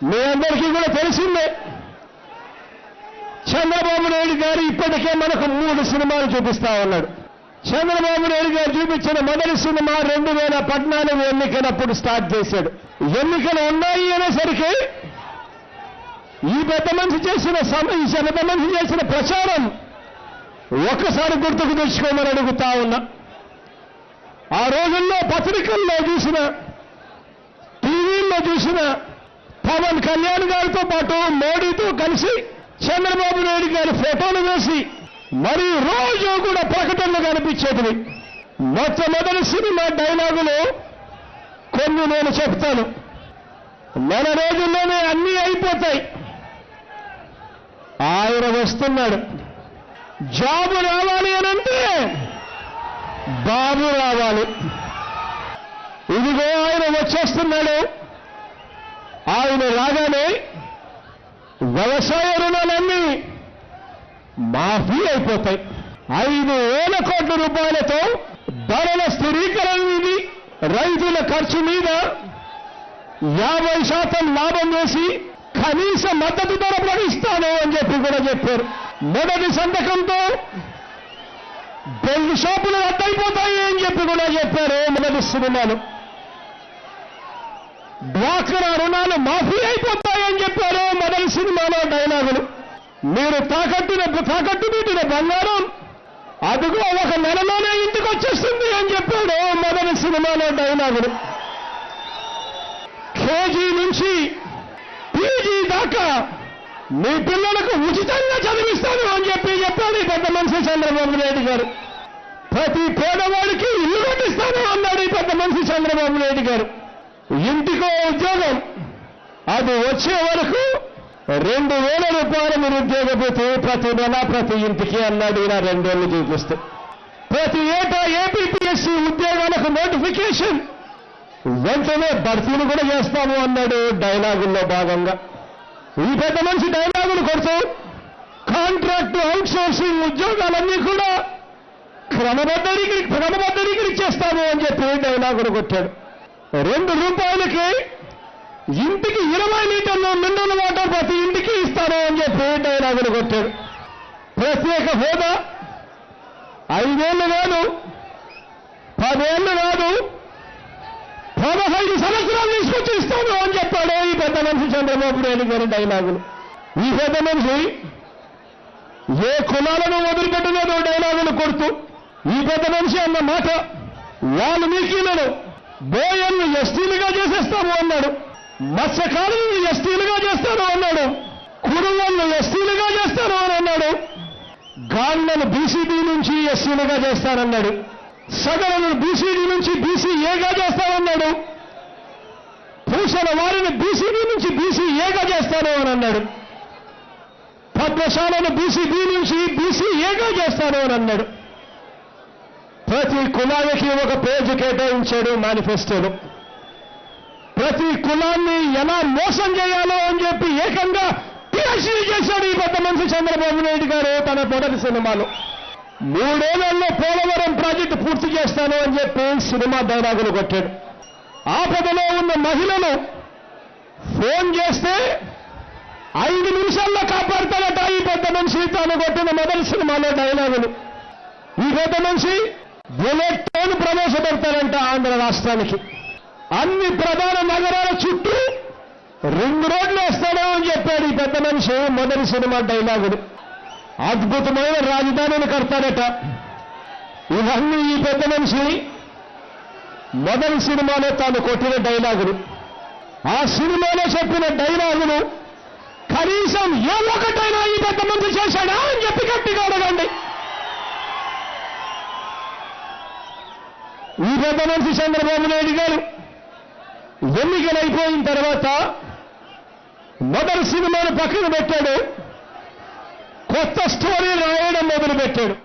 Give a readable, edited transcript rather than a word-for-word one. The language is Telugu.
మీ అందరికీ కూడా తెలిసిందే, చంద్రబాబు నాయుడు గారు ఇప్పటికే మనకు 3 సినిమాలు చూపిస్తా ఉన్నాడు. చంద్రబాబు నాయుడు గారు చూపించిన మొదటి సినిమా 2014 ఎన్నికలప్పుడు స్టార్ట్ చేశాడు. ఎన్నికలు ఉన్నాయి అనేసరికి ఈ పెద్ద మనిషి చేసిన ప్రచారం ఒక్కసారి గుర్తుకు తెచ్చుకోమని అడుగుతా ఉన్నా. ఆ రోజుల్లో పత్రికల్లో చూసిన, టీవీల్లో చూసిన పవన్ కళ్యాణ్ గారితో పాటు మోడీతో కలిసి చంద్రబాబు నాయుడు గారి ఫోటోలు వేసి మరి రోజు కూడా ప్రకటనలు కనిపించేటివి. మొట్టమొదటి సినిమా డైలాగులు కొన్ని నేను చెప్తాను. నెల రోజుల్లోనే అన్నీ అయిపోతాయి. ఆయన వస్తున్నాడు, జాబు రావాలి అనంటే బాబు రావాలి. ఇదిగో ఆయన వచ్చేస్తున్నాడు. ఆయన రాగానే వ్యవసాయ రుణాలన్నీ మాఫీ అయిపోతాయి. 5,000 కోట్ల రూపాయలతో ధరల స్థిరీకరణ నిధి, రైతుల ఖర్చు మీద 50% లాభం వేసి కనీస మద్దతు ధర ప్రకటిస్తాను అని చెప్పి కూడా చెప్పారు. మొదటి సంతకంతో బెల్ట్ షాపులు రద్దయిపోతాయి అని చెప్పి కూడా చెప్పారు. మొదటి సినిమాలు డ్వాక్రా రుణాలు మాఫీ అయిపోతాయని చెప్పారు. మొదటి సినిమాలో డైలాగులు. మీరు తాకట్టు పెట్టిన బంగారం అదుగో 1 నెలలోనే ఇంటికి వచ్చేస్తుంది అని చెప్పాడు. మొదటి సినిమాలో డైలాగులు. కేజీ నుంచి పీజీ దాకా మీ పిల్లలకు ఉచితంగా చదివిస్తాను అని చెప్పాడు ఈ పెద్ద మనిషి చంద్రబాబు నాయుడు గారు. ప్రతి పేదవాడికి ఇల్లు కట్టిస్తాను అన్నాడు ఈ పెద్ద మనిషి చంద్రబాబు నాయుడు గారు. ఇంటికో ఉద్యోగం, అది వచ్చే వరకు 2,000 రూపాయలు మీరు ఉద్యోగపోతే ప్రతి నెల ప్రతి ఇంటికి అన్నాడు. ఇలా 2 ఏళ్ళు చూపిస్తే ప్రతి ఏటా ఏపీపీఎస్సీ ఉద్యోగాలకు నోటిఫికేషన్, వెంటనే భర్తీలు కూడా చేస్తాము అన్నాడు డైలాగుల్లో భాగంగా. ఈ పెద్ద మనిషి డైలాగులు కొడుతూ కాంట్రాక్ట్ అవుట్సోర్సింగ్ ఉద్యోగాలన్నీ కూడా క్రమబద్ధీకరణ చేస్తాము అని చెప్పి డైలాగులు కొట్టాడు. 2 రూపాయలకి ఇంటికి 20 లీటర్లు మినరల్ వాటర్ ప్రతి ఇంటికి ఇస్తాను అని చెప్పి డైలాగులు కొట్టాడు. ప్రత్యేక హోదా 5 ఏళ్ళు కాదు, 10 ఏళ్ళు కాదు, 15 సంవత్సరాలు తీసుకొచ్చి ఇస్తాను అని చెప్పాడు ఈ పెద్ద మనిషి చంద్రబాబు నాయుడు గారి డైలాగులు. ఈ పెద్ద మనిషి ఏ కులాలను వదిలిపెట్టలేదు డైలాగులు కొడుతూ. ఈ పెద్ద మనిషి అన్న మాట, వాల్మీకిలను బోయన్ను ఎస్టీలుగా చేసేస్తాము అన్నాడు, మత్స్యకారులను ఎస్టీలుగా చేస్తాను అన్నాడు, కురులను ఎస్టీలుగా చేస్తాను అని అన్నాడు, గాళ్లను బీసీడీ నుంచి ఎస్సీలుగా చేస్తానన్నాడు, సగలను బీసీడీ నుంచి బీసీఏగా చేస్తానన్నాడు, పూసల వారిని బీసీడీ నుంచి బీసీఏగా చేస్తాను అని అన్నాడు, పద్మశాలను బీసీబీ నుంచి బీసీఏగా చేస్తాను అని అన్నాడు. ప్రతి కులానికి ఒక పేజీ కేటాయించాడు మేనిఫెస్టోలో. ప్రతి కులాన్ని ఎలా మోసం చేయాలో అని చెప్పి ఏకంగా పిహెచ్డీ చేశాడు ఈ పెద్ద మనిషి చంద్రబాబు నాయుడు గారు తన మొదటి సినిమాలో. 3 ఏళ్లలో పోలవరం ప్రాజెక్టు పూర్తి చేస్తాను అని చెప్పి సినిమా డైలాగులు కొట్టాడు. ఆపదలో ఉన్న మహిళలు ఫోన్ చేస్తే 5 నిమిషాల్లో కాపాడుతాడట ఈ పెద్ద మనిషి తాను కొట్టిన మొదటి సినిమాలో డైలాగులు. ఈ పెద్ద మనిషి బుల్లెట్ ట్రైన్ ప్రవేశపెడతారంట ఆంధ్ర రాష్ట్రానికి. అన్ని ప్రధాన నగరాల చుట్టూ రింగ్ రోడ్లు వేస్తాడు అని చెప్పాడు ఈ పెద్ద మనిషి మొదటి సినిమా డైలాగులు. అద్భుతమైన రాజధానిని కడతాడట. ఇవన్నీ ఈ పెద్ద మనిషి మొదటి సినిమాలో తాను కొట్టిన డైలాగులు. ఆ సినిమాలో చెప్పిన డైలాగులు కనీసం ఏ ఒక్కటైనా ఈ పెద్ద మనిషి చేశాడా అని చెప్పి గట్టిగా అడగండి. ఈ పెద్ద మనిషి చంద్రబాబు నాయుడు గారు ఎన్నికలు అయిపోయిన తర్వాత మొదటి సినిమాను పక్కన పెట్టాడు, కొత్త స్టోరీ రాయడం మొదలుపెట్టాడు.